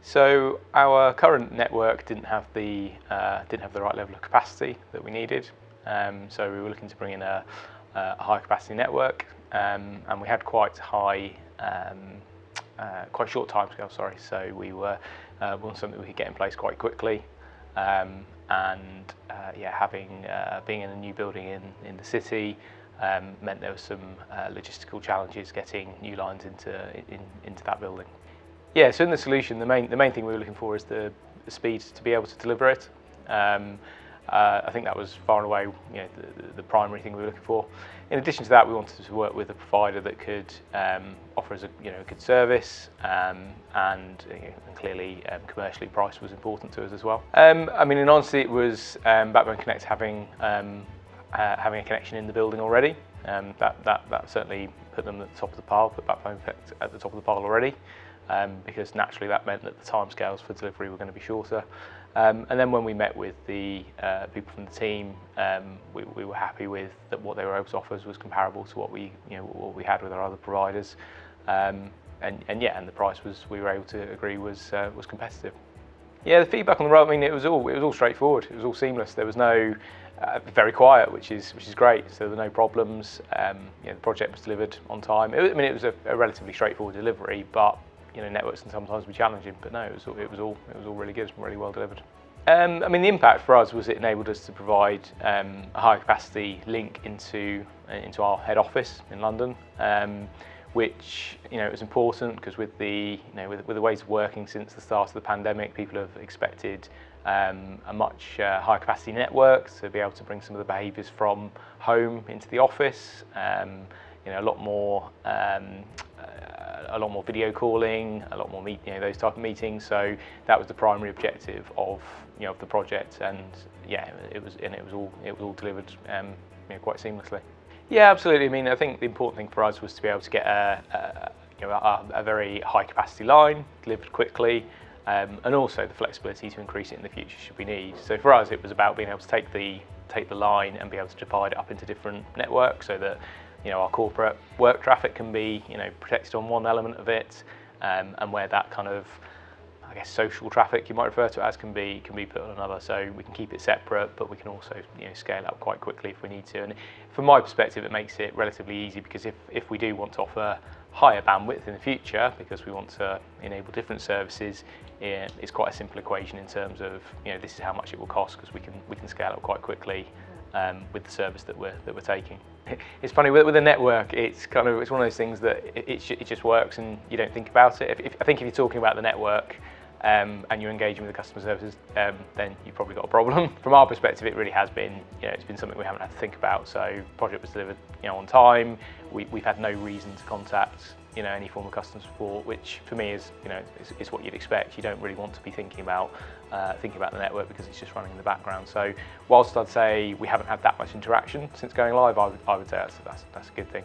So our current network didn't have the right level of capacity that we needed. So we were looking to bring in a high capacity network, and we had quite short timescale. Sorry, so we wanted something we could get in place quite quickly, being in a new building in the city meant there was some logistical challenges getting new lines into that building. Yeah, so in the solution, the main thing we were looking for is the speed to be able to deliver it. I think that was far and away, the primary thing we were looking for. In addition to that, we wanted to work with a provider that could offer us a good service, and clearly commercially price was important to us as well. I mean, in honesty, it was Backbone Connect having a connection in the building already. That certainly put them at the top of the pile, put Backbone Connect at the top of the pile already. Because naturally that meant that the timescales for delivery were going to be shorter. And then when we met with the people from the team, we were happy with that what they were able to offer us was comparable to what we had with our other providers, and the price we were able to agree was competitive. Yeah, the feedback on the role, I mean, it was all straightforward. It was all seamless. There was no very quiet, which is great. So there were no problems. The project was delivered on time. It was a relatively straightforward delivery, but networks can sometimes be challenging, but no, it was all really good, really well delivered. I mean, the impact for us was it enabled us to provide a high capacity link into our head office in London, which was important because with the ways of working since the start of the pandemic, people have expected a much higher capacity network to be able to bring some of the behaviours from home into the office. A lot more video calling, a lot more those type of meetings. So that was the primary objective of the project, and it was all delivered quite seamlessly. Yeah, absolutely. I mean, I think the important thing for us was to be able to get a very high capacity line delivered quickly, and also the flexibility to increase it in the future should we need. So for us, it was about being able to take the line and be able to divide it up into different networks so that our corporate work traffic can be protected on one element of it, and where that kind of, I guess, social traffic you might refer to it as can be put on another. So we can keep it separate, but we can also scale up quite quickly if we need to. And from my perspective, it makes it relatively easy, because if we do want to offer higher bandwidth in the future because we want to enable different services, it's quite a simple equation in terms of this is how much it will cost, because we can scale up quite quickly with the service that we're taking. It's funny with a network. It's one of those things that it just works and you don't think about it. I think if you're talking about the network and you're engaging with the customer services, then you've probably got a problem. From our perspective, it really has been it's been something we haven't had to think about. So the project was delivered on time. We've had no reason to contact any form of customer support, which for me is what you'd expect. You don't really want to be thinking about the network because it's just running in the background. So whilst I'd say we haven't had that much interaction since going live, I would say that's a good thing.